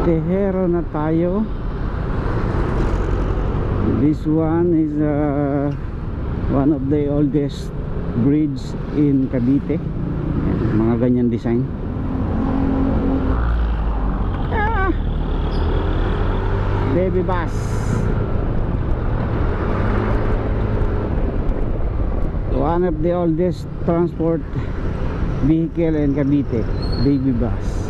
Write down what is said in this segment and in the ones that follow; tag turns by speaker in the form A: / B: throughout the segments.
A: Tejero na tayo. This one is one of the oldest bridge in Cavite. Ayan, mga ganyan design. Baby bus. One of the oldest transport vehicle in Cavite, baby bus.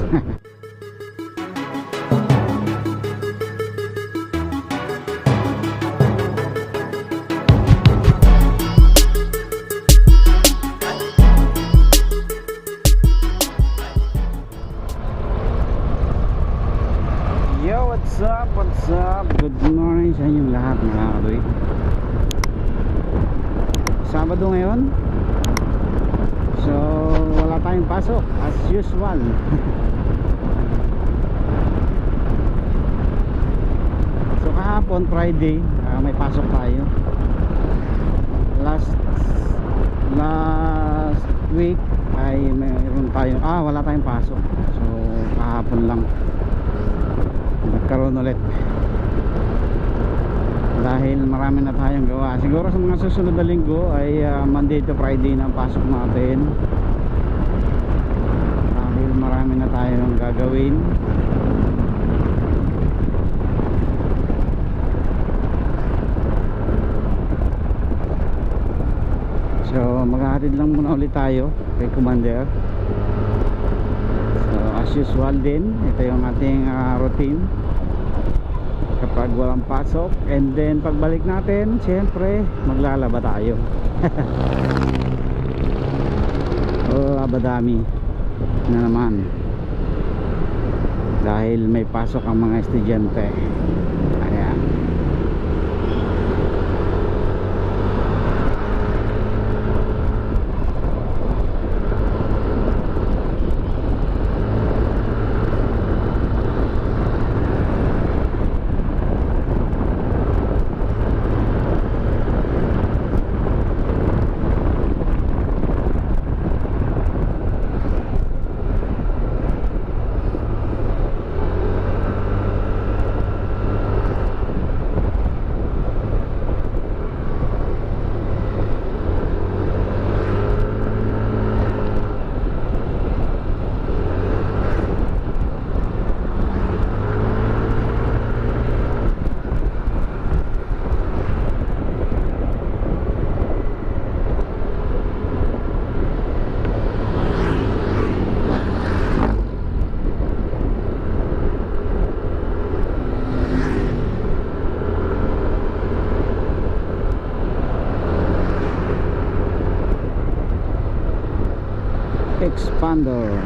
A: Yo, what's up? What's up? Good morning sa inyong lahat, mga kadoy. Sabado ngayon. So, wala tayong pasok as usual. So, kahapon Friday, may pasok tayo. Last week ay mayroon tayong wala tayong pasok. So, kahapon lang nagkaroon ulit dahil marami na tayong gawa. Siguro sa mga susunod na linggo ay Monday to Friday na ang pasok natin dahil marami na tayong gagawin. So maghahatid lang muna ulit tayo kay Commander. So as usual din, ito yung ating routine kapag walang pasok, and then pagbalik natin syempre maglalaba tayo. Labadami na naman dahil may pasok ang mga estudyante. Ayan. Expander.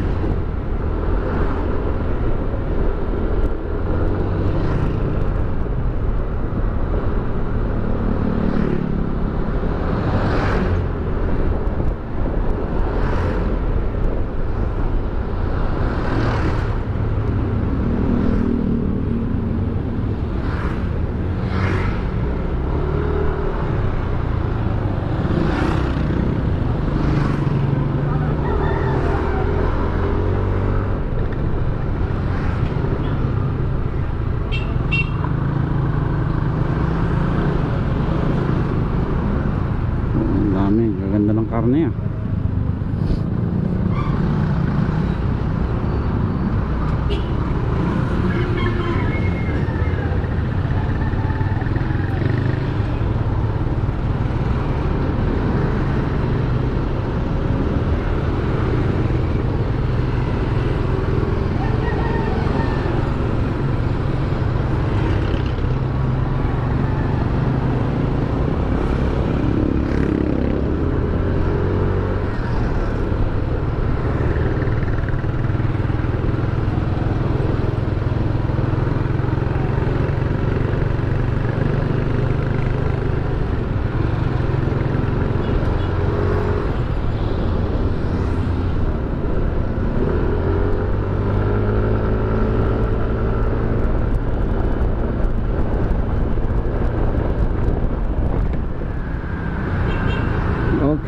A: Gaganda ng karne ah.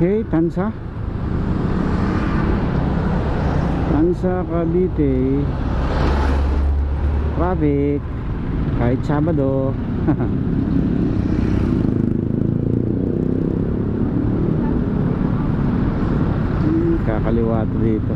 A: Okay, Tansa Cavite. traffic kahit Sabado. Kakaliwa to dito.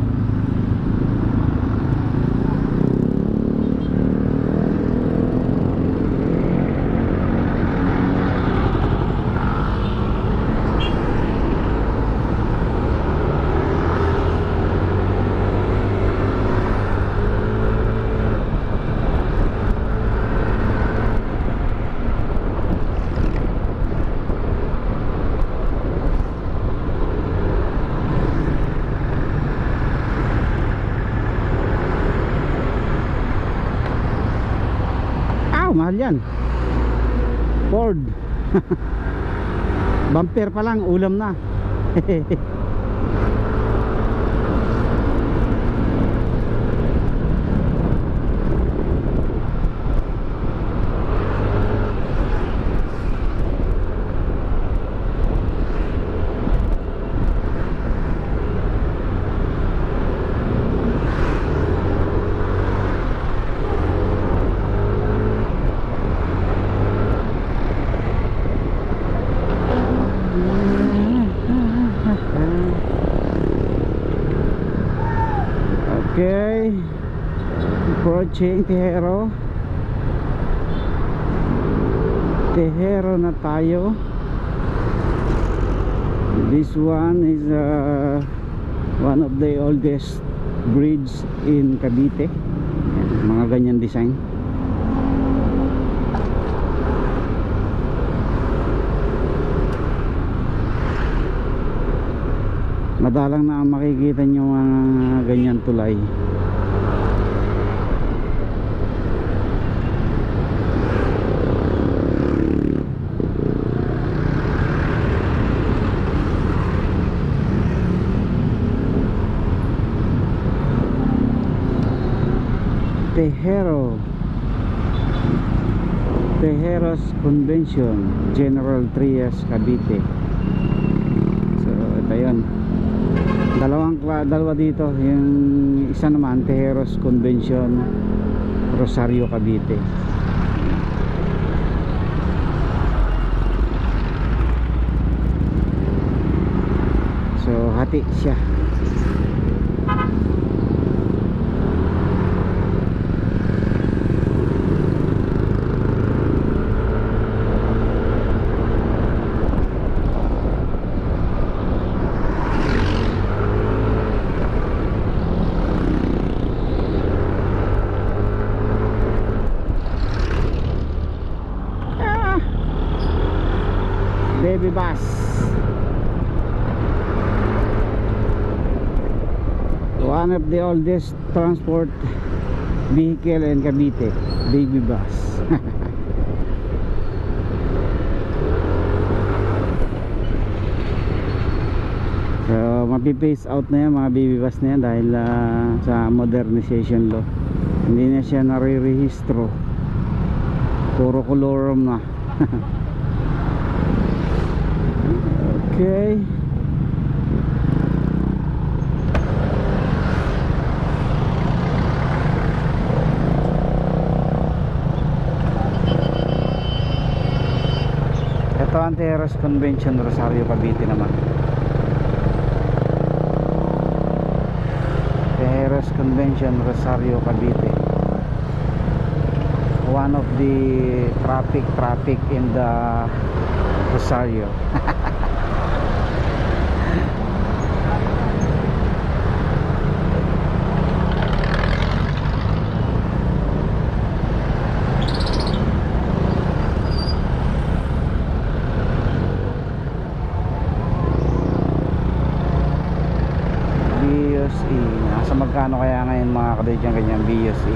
A: Mahal yan, Ford. Bumper pa lang ulam na. Okay, approaching Tejero na tayo. This one is one of the oldest bridge in Cavite. Mga ganyan design. Madalang na makikita nyo mga ganyan tulay. Tejero's Convention, General Trias, Cavite. So ito yun, dalawa dito. Yung isa naman Tejero's Convention, Rosario, Cavite. So hati siya. Baby bus. One of the oldest transport vehicle in Cavite, baby bus. So mapipace out na yan mga baby bus na yan dahil sa modernization law. Hindi na siya nare-rehistro, puro colorum na. Okay. Ito ang Tejero's Convention, Rosario, Cavite naman. Tejero's Convention, Rosario, Cavite. One of the traffic in the Rosario. BUSE, nasa magkano kaya ngayon mga kadayjan ganyan BUSE?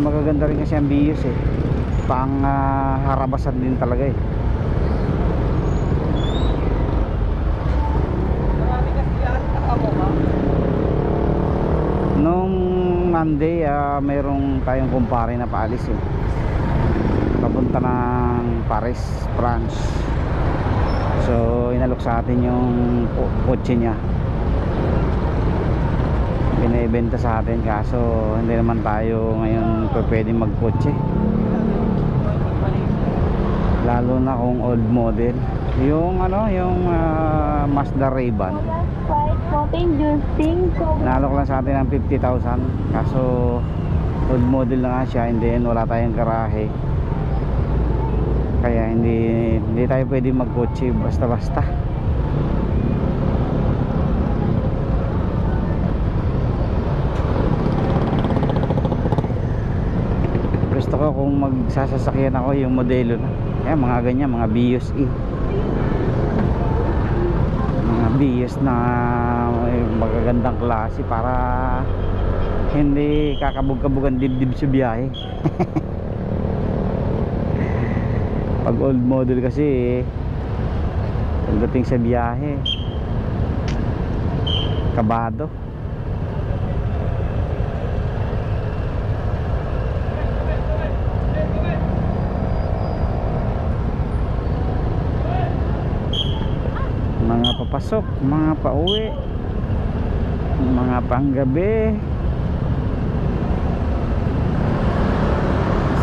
A: Magaganda rin kasi ang BUSE eh. Pang harabasan din talaga eh. Nung Monday mayroong tayong kumpare na paalis eh, papunta ng Paris, France. So inalok sa atin yung kotse niya. binibenta sa atin, kaso hindi naman tayo ngayon pwede magkotse, lalo na kung old model. Yung ano, yung Mazda Ray-Ban nalok lang sa atin ng 50,000, kaso old model na nga siya, and then wala tayong garahe, kaya hindi tayo pwede magkotse basta basta. Gusto ko kung magsasasakyan ako yung modelo na mga ganyan, mga Vios E, mga Vios na magagandang klase para hindi kakabog-kabog ang dibdib sa biyahe. Pag old model kasi pagdating sa biyahe kabado. Mga papasok, mga pauwi, mga panggabi.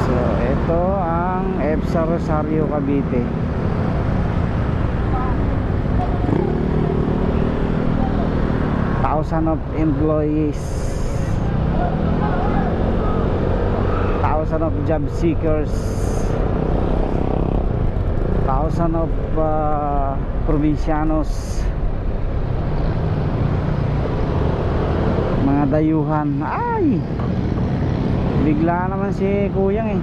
A: So ito ang EPSA Rosario, Cavite. Thousands of employees, thousands of job seekers, thousands of probinsyanos, mga dayuhan. Ay, bigla naman si kuyang eh.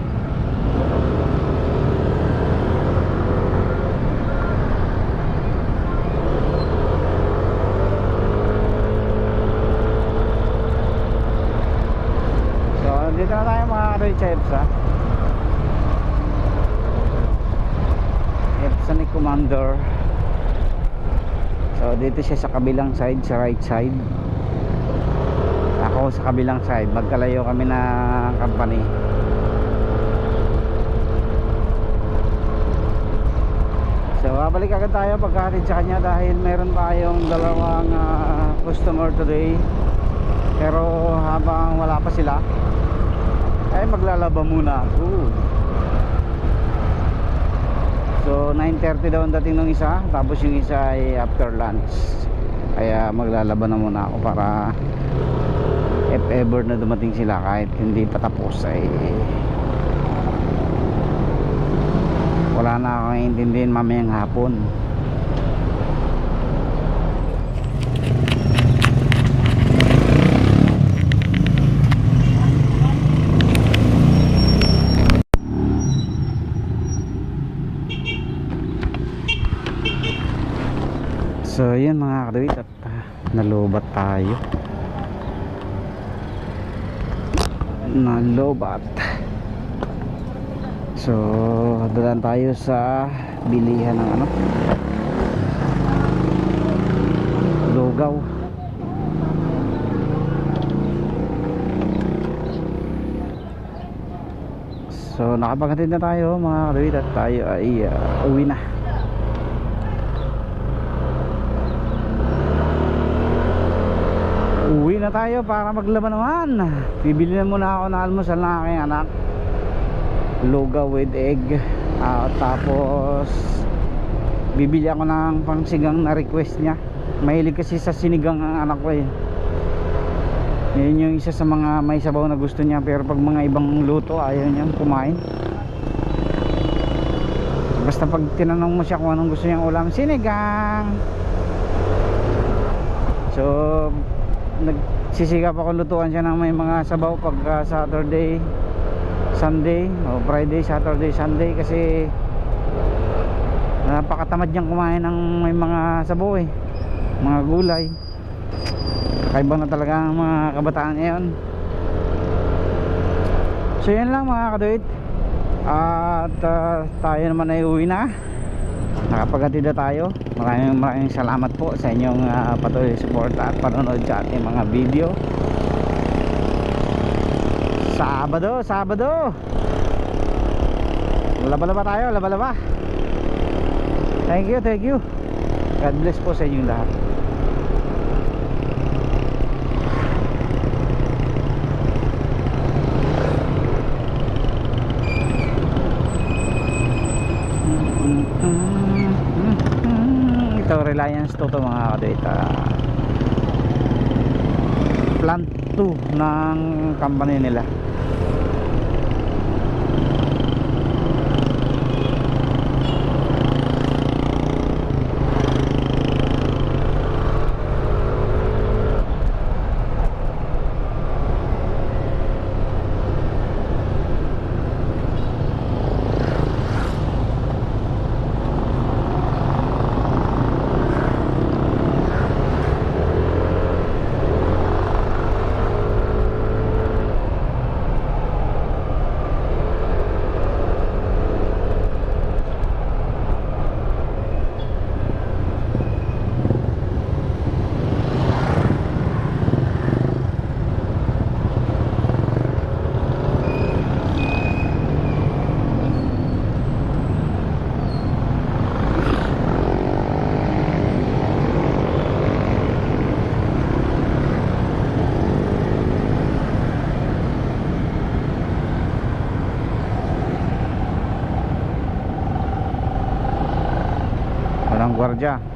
A: So dito na tayo mga ka-Richards, ha. EPSA ni Commander. So dito siya sa kabilang side, sa right side. Ako sa kabilang side, magkalayo kami ng company. So babalik agad tayo pagkahatid sa kanya dahil meron tayong dalawang customer today. Pero habang wala pa sila ay maglalaba muna ako. So 9:30 daw ang dating ng isa, tapos yung isa ay after lunch. Kaya maglalaba na muna ako para if ever na dumating sila kahit hindi pa tapos ay wala na akong intindihin mamayang hapon. So yun mga kadawit, at nalubat tayo. Nalubat. So dalan tayo sa bilihan ng ano, lugaw. So nakapaghatid na tayo mga kadawit, at tayo ay uwi na. Uwi na tayo para maglaba naman. Bibili na muna ako ng almusal ng aking anak, lugaw with egg. Tapos bibili ako ng pangsigang na request niya. Mahilig kasi sa sinigang ang anak ko eh. Yun yung isa sa mga may sabaw na gusto niya. Pero pag mga ibang luto ayaw niyang kumain. Basta pag tinanong mo siya kung anong gusto niyang ulam, sinigang. So nagsisigap ako lutuan siya ng may mga sabaw pag Saturday, Sunday, o Friday, Saturday, Sunday, kasi napakatamad niyang kumain ng may mga sabaw eh, mga gulay. Kakaiba na talaga ang mga kabataan ngayon. So yan lang mga kadawit, at tayo naman ay uwi na. Nakapaghatid na tayo. Maraming salamat po sa inyong patuloy suporta at panonood sa ating mga video. Sabado laba-laba tayo, laba-laba. Thank you. God bless po sa inyong lahat. ito Reliance to mga kadate, plant 2 ng company nila. Walang gwardiya.